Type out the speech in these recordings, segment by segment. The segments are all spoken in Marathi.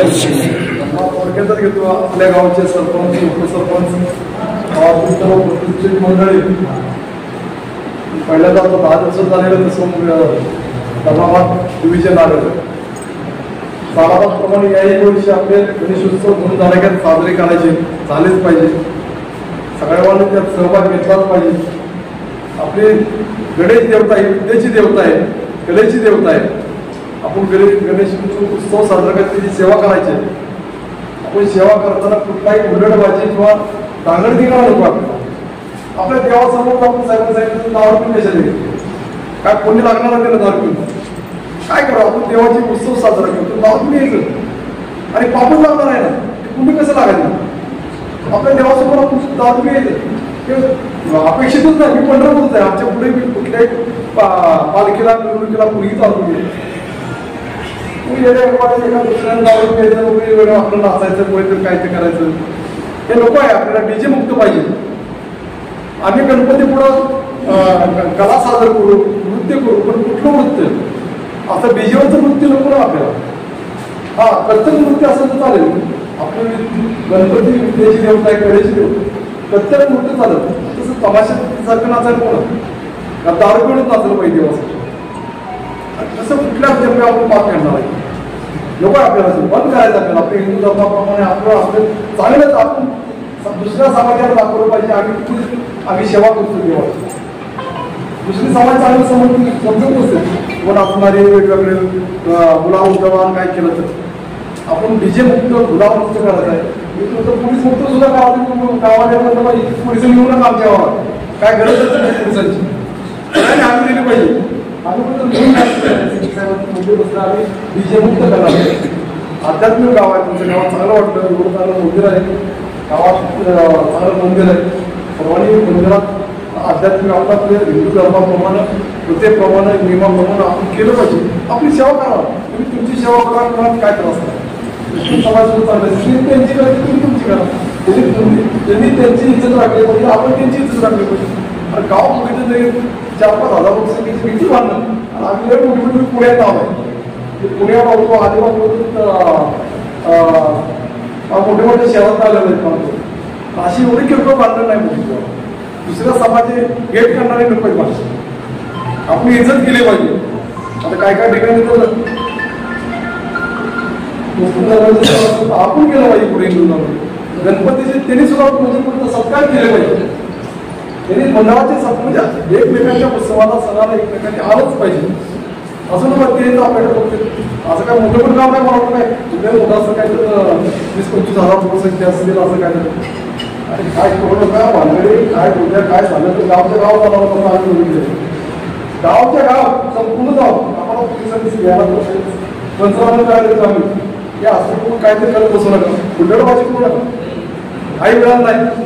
थोडक्यातच घेतो. आपल्या गावचे सरपंच, उपसरपंच, गावातील सर्व प्रतिष्ठित मंडळी, पहिल्यांदा आता 10 दिवस झालेलं तसं धर्माबाद डिव्हिजन आलेलं. सालाबादप्रमाणे याही वर्षी आपले गणेशोत्सव धूमधडाक्यात साजरे करायचे झालेच पाहिजे. सगळ्यांनी त्यात सहभाग घेतलाच पाहिजे. आपली गणेश देवता ही विद्येची देवता आहे, कलेची देवता आहे. आपण गणेश उत्सव साजरा करत त्याची सेवा करायची. आपण सेवा करताना कुठलाही उलटबाजी किंवा दांगडदिंगा नको. आपल्या देवासमोर आपण साहेबांनी दारू पिऊन कशाला काय कोणी लागणार त्याला दारू पिऊन काय करू. आपण देवाचे उत्सव साजरा करतो, दारू पिऊन यायचं आणि पापून लागणार आहे ना, कुणी कसं लागायचं. आपल्या देवासमोर आपण दारू पिऊन यायचं अपेक्षितच नाही. मी पंढरपूरच आहे, आमच्या पुढे कुठल्याही पालखीला मिरवणुकीला कुणीही दारू पिऊन एका दुसऱ्याला दारू प्यायचं, आपलं नाचायचं, कोणीतरी काय ते करायचं हे नको आहे. आपल्याला डीजे मुक्त पाहिजे. आम्ही गणपती पुढं कला सादर करू, नृत्य करू, पण कुठलं नृत्य असं डीजेवरचं नृत्य नको ना आपल्याला. हा प्रत्येक नृत्य असं तर चालेल. आपलं गणपती विद्येची देवता आहे, कलेची देवता, प्रत्येक नृत्य चालत. तसं तमाशासारखं नाचायला कोण दारू पिऊनच नाचलं पाहिजे देवासाठी. तसं कुठल्याच जन्मी आपण पाप करणार आहे नको. आपल्याला बंद करायचं. आपल्याला आपल्या हिंदू धर्माप्रमाणे आपलं आपलं चांगलंच आपण दुसऱ्या समाजाला दाखवलं पाहिजे. आम्ही सेवा करतो देवाची. दुसरी समाज चांगलं समजत नसते. वन असणारे वेगवेगळे गुलाम जवान काय केलं तर आपण डीजे मुक्त गुलाम मुक्त करायचं आहे. मी तुमचं पोलीस मुक्त सुद्धा गावाला पोलिस येऊ नका आमच्या गावात. काय गरज नाही पोलिसांची, आम्ही दिली पाहिजे. आम्ही डीजे मुक्त करणार. आध्यात्मिक गाव आहे तुमच्या गावात, चांगलं वाटतं. एवढं चांगलं मंदिर आहे गावात, चांगलं मंदिर आहे. सर्वांनी मंदिरात आध्यात्मिक आपल्या हिंदू धर्माप्रमाणे प्रत्येकप्रमाणे नियमाप्रमाणे आपण केलं पाहिजे. आपली सेवा करा. तुम्ही तुमची सेवा करा, कोणाला काय त्रास नाही. समाज चांगलं त्यांची करायची, तुम्ही तुमची करा. त्यांनी त्यांची इज्जत राखली पाहिजे, आपण त्यांची इज्जत राखली पाहिजे. आणि गाव बघितलं तरी 4-5 हजार लोकसंख्येची किती वाढणं. आम्ही लय मोठी मोठी पुण्यात नाव आहे. पुण्यात होतो, आदिवासी मोठे मोठ्या शहरात आलेले आहेत. अशी एवढी किरकोळ बांधणं नाही मोठी. दुसऱ्या समाजे गेट करणारे नको पाहिजे. आपली इज्जत केली पाहिजे. आता काय काय ठिकाणी तर आपण केलं पाहिजे. पुढे हिंदू गणपतीचे त्यांनी सुद्धा म्हणजे सत्कार केले पाहिजे. त्यांनी मंडळाचे म्हणजे एकमेकांच्या उत्सवाला सणाला एकमेकांनी आलंच पाहिजे. असं ना ते आपल्याकडे बघते. असं काय मोठं पण काम नाही म्हणत नाही. कुठे मोठं असं काय तर 20-25 हजार लोकसंख्या असेल असं काय तर आणि काय करू नका भानगडी. काय उद्या काय झालं तर गावच्या गाव बनवलं आम्ही बघितले. गावच्या गाव संपूर्ण गाव आम्हाला पोलिसांनी घ्यायला पंचनामे काय देतो आम्ही. हे असं करून काहीतरी करत बसू नका. कुठल्याबाजी करू नका. काही वेळा नाही.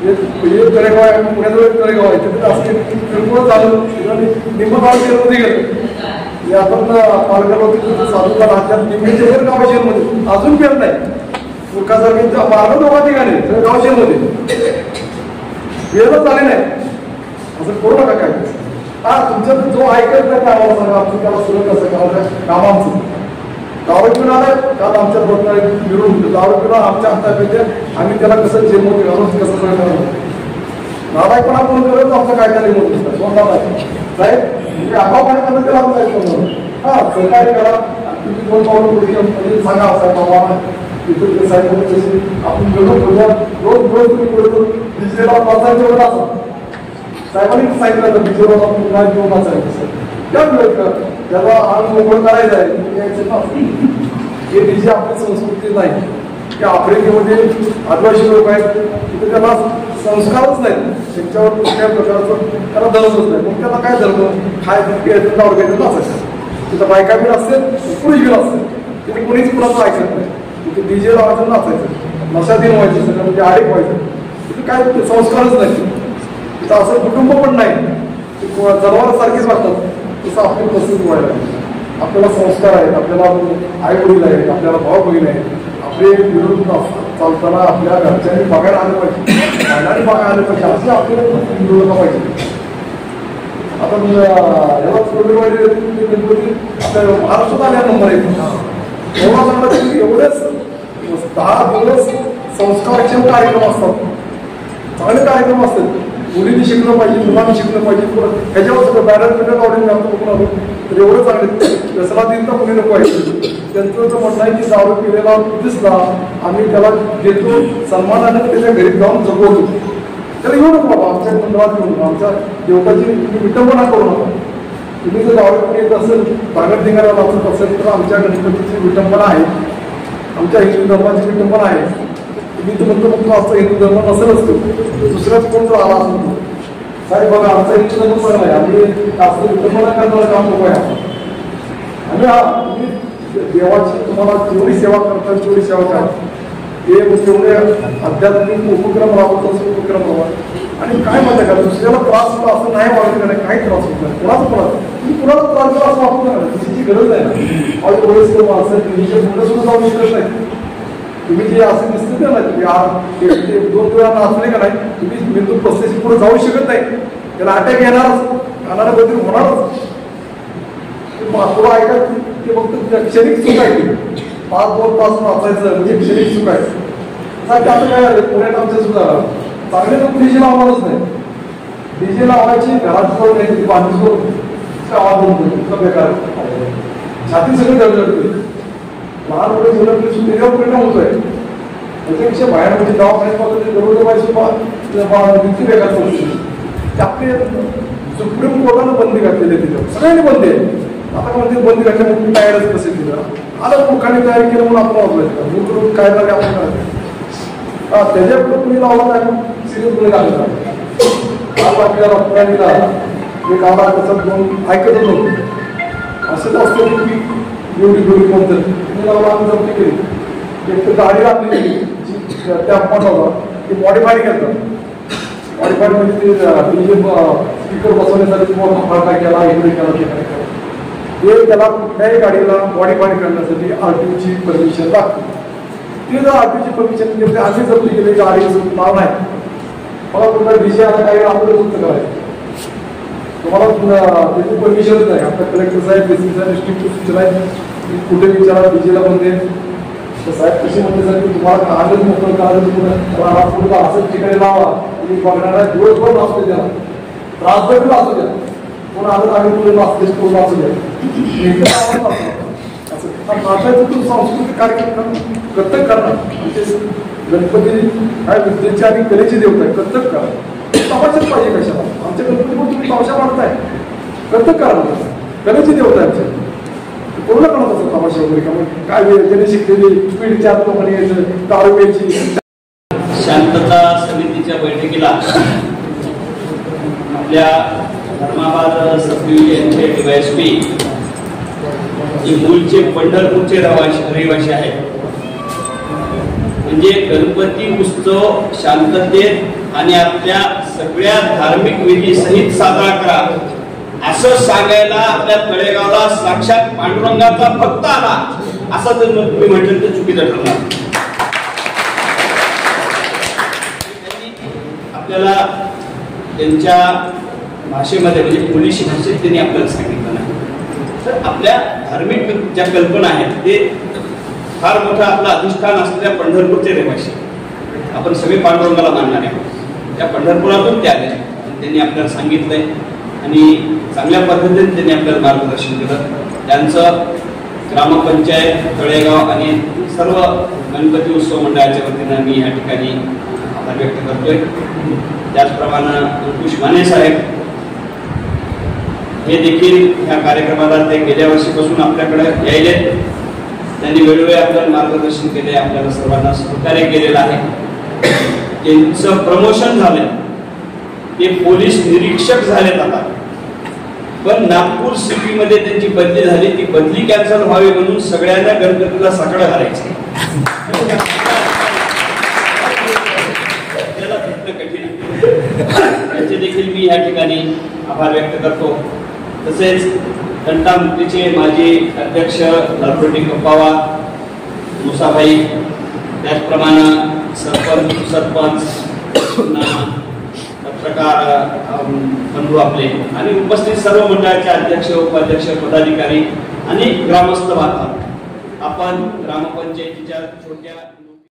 तळेगाव आहे, पुण्याजवळ एक तळेगाव आहे, तिथे असं किरकोळ झालं. निम्म गाव जेलमध्ये गेलं. आपण पालकाला साधूला राज्यात निम्मे जेवढे गाव जेलमध्ये अजून पेर नाही. मुलखासारखे मार्ग दोघा ठिकाणी गाव जेलमध्ये वेळच आले नाही. असं करू नका काय. हा तुमच्या जो ऐकत नाही आम्हाला सांगा. आमचं त्याला सुरू कसं करायचं काम आमचं. दारू पिऊन आलाय काल आमच्या बरोबर मिळून दारू पिऊन आमच्या हातापेक्षा आम्ही त्याला कसं जेलमध्ये घालून कसं करणार. नालायकपणा आपण करत आमचं काय काय म्हणतो साहेब आगाऊपणे करत त्याला आमचं ऐकतो. हा सहकार्य करा. तुम्ही 2 पावलं पुढे सांगा साहेब बाबा तिथून साहेब आपण गेलो बोलूया. रोज तुम्ही बोलतो डिजेला वाचायचं वगैरे असं साहेबांनी सांगितलं तर डिजेला आपण काय घेऊन वाचायचं त्याला अंग मोकळ करायचं आहे. हे डीजे आपली संस्कृती नाही. त्या आफ्रिकेमध्ये आदिवासी लोक आहेत तिथे त्याला संस्कारच नाही. त्यांच्यावर कुठल्या प्रकारचं त्याला धर्मच नाही. मग त्याला काय धर्म खायचं प्यायचं नाचायचं नाचायचं. तिथं बायका बी असते, पुरुष बी असते. तिथे कोणीच कुणाचं ऐकत नाही. तिथे डीजे लावायचं नाचायचं, नशाधीन व्हायचं, सगळं म्हणजे आडीक व्हायचं. तिथे काय संस्कारच नाही. तिथं असं कुटुंब पण नाही. जनावरांसारखेच वाटतात. तसं आपली परिस्थिती व्हायला आपल्याला संस्कार आहेत. आपल्याला आई वडील आहेत, आपल्याला भाऊ बहीण आहेत. आपले विरोध चालताना आपल्या घरच्यांनी बघायला आलं पाहिजे, महिलांनी बघायला आलं पाहिजे. असे आपल्याला विरोध पाहिजे. आता याला गणपती आपल्या महाराष्ट्रात आल्या नंबर 1 एवढेच 10 दिवस संस्कारक्षम कार्यक्रम असतात, चांगले कार्यक्रम असतात. मुलींनी शिकलं पाहिजे, मुलांनी शिकलं पाहिजे. ह्याच्यावर सगळं बॅनर बिनर लावून आपण बघून आलो तर एवढं चांगले. व्यसना दिन तर कोणी नको आहे. त्यांचं तर म्हणणं आहे की दारू पिलेला दिसला आम्ही त्याला घेतो, सन्मानाने त्याच्या घरी जाऊन जगवतो. त्याला येऊ नको बाबा, आमच्या मंडळात येऊन आमच्या देवताची विटंबना करू नका. तुम्ही जर दारू पित असेल, भागत धिंगाला वाचत असेल तर आमच्या गणपतीची विटंबना आहे, आमच्या हिंदू धर्माची विटंबना आहे. मी तर म्हणतो फक्त आमचा हिंदू धर्म नसेलच तो, दुसऱ्याच कोण जर आला असतो साहेब बघा आमचा हिंदू धर्म चांगला आहे. आम्ही जास्त विटंबना करणारं काम नको आहे. आम्ही देवाची तुम्हाला जेवढी सेवा करतात जेवढी सेवा करा, ते तेवढे आध्यात्मिक उपक्रम राबवतो असं उपक्रम राबवा. आणि काय म्हणता का दुसऱ्याला त्रास होता असं नाही वाटत नाही, काही त्रास होत नाही. कोणाचा त्रास तुम्ही कुणाला त्रास दिला असं वाटत नाही, त्याची गरज आहे ना. एवढेच माणसं पुढे सुद्धा जाऊ शकत नाही. तुम्ही जे असे दिसते ना तुम्ही 2 वेळा नाचले का नाही, तुम्ही बिंदू 35 पुढे जाऊ शकत नाही. त्याला अटॅक येणारच, कानाला बदल होणारच. थोडं ऐका ते फक्त क्षणिक चूक आहे. 5-2 तास नाचायचं म्हणजे क्षणिक चूक आहे. आता काय झालं पुण्यात आमच्या सुद्धा चांगले लोक डीजे लावणारच नाही. डीजे लावायची घरात करून नाही, बांधून करून आवाज बनतो इतका बेकार, छाती सगळी जळजळते. लहान मुलं जीवनात त्याच्यावर परिणाम होतोय. त्याच्यापेक्षा बाहेर म्हणजे दवाखान्यात पाहतो दररोज किती बेकार पडतो. ते आपले सुप्रीम कोर्टानं बंदी घातलेली आहे, त्याच्यावर सगळ्यांनी बंदी आहे. आता म्हणते बंदी घातल्यामुळे तयारच कसे केलं, आता लोकांनी तयार केलं म्हणून आपण वापरायचं मूळ काय झाले आपण करायचं. त्याच्यापुढे तुम्ही लावला नाही सिरियस गुन्हे घालत काल बाकीला डॉक्टरांनीला एक आला त्याचा 2 ऐकतच नव्हतं. असंच असतं की एवढी गोळी कोणतं तुम्ही लावला आम्ही जप्ती केली. एक तर गाडी लागली त्या पाठवला ती मॉडिफाय करतात. मॉडिफाय म्हणजे ते स्पीकर बसवण्यासाठी काय केला इकडे केला ते त्याला कुठल्याही गाडीला मॉडिफाय करण्यासाठी RTOची परमिशन लागते. ते जर RTOची परमिशन घेतली आधी जप्ती केली गाडीचं नाव नाही मला कुठला डीजे आला काही आपलं सुद्धा करायचं तुम्हाला त्याची परमिशनच नाही. आपल्या कलेक्टर साहेब DC साहेब डिस्ट्रिक्ट सूचना आहे कुठे विचारा डीजेला बंदे साहेब कशी म्हणते सर की तुम्हाला आजच मोकळं करायचं पुढे असंच ठिकाणी लावा तुम्ही बघणारा दिवसभर वाचतो द्या त्रासदायक वाचू द्या कोण आलं आम्ही तुला वाचतेच कोण वाचू द्या असं सांस्कृतिक कार्यक्रम कर्तव्य करणं म्हणजे गणपती काय विद्येची आणि कलेची देवता आहे कर्तव्य करा तमाशाच पाहिजे कशाला आमच्या गणपतीवर तुम्ही तमाशा मांडताय कर्तव्य करा कलेची देवता आहे आमच्या कोणाला कळत असं तमाशा वगैरे का मग काय ज्याने शिकलेली स्पीड 4 लोकांनी यायचं दारू प्यायची. शांतता समितीच्या बैठकीला आपल्या धर्माबाद यांचे DYSP जे मूळचे पंढरपूरचे रहिवासी आहेत म्हणजे गणपती उत्सव शांततेत आणि आपल्या सगळ्या धार्मिक विधी सहित साजरा करा असं सांगायला आपल्या तळेगावला साक्षात पांडुरंगाचा भक्त आला असं जर तुम्ही म्हटलं तर चुकीचं ठरणार. आपल्याला त्यांच्या भाषेमध्ये म्हणजे पोलिशी भाषेत त्यांनी आपल्याला सांगितलं नाही तर आपल्या धार्मिक ज्या कल्पना आहेत ते फार मोठं आपलं अधिष्ठान असलेल्या पंढरपूरचे रहिवासी आपण सगळे पांडुरंगाला मानणारे आहोत. त्या पंढरपुरातून ते आले त्यांनी आपल्याला सांगितलंय आणि चांगल्या पद्धतीने त्यांनी आपल्याला मार्गदर्शन केलं. त्यांचं ग्रामपंचायत तळेगाव आणि सर्व गणपती उत्सव मंडळाच्या वतीनं मी या ठिकाणी आभार व्यक्त करतोय. त्याचप्रमाणे अंकुश माने साहेब हे देखील ह्या कार्यक्रमाला ते गेल्या वर्षीपासून आपल्याकडे यायले त्यांनी वेळोवेळी आपल्याला मार्गदर्शन केले आपल्याला सर्वांना सहकार्य केलेलं आहे. त्यांचं प्रमोशन झालंय ते पोलीस निरीक्षक झालेत आता पण नागपूर सिटीमध्ये त्यांची बदली झाली ती बदली कॅन्सल व्हावी म्हणून सगळ्यांना गणपतीला साकडं घालायचं त्याचे देखील मी या ठिकाणी आभार व्यक्त करतो. तसेच घंटामुक्तीचे माजी अध्यक्ष लालपट्टी कप्पावा मुसाभाई त्याचप्रमाणे सरपंच पत्रकार बंधू आपले आणि उपस्थित सर्व मंडळाचे अध्यक्ष उपाध्यक्ष पदाधिकारी आणि ग्रामस्थ बांधव आपण ग्रामपंचायतीच्या छोट्या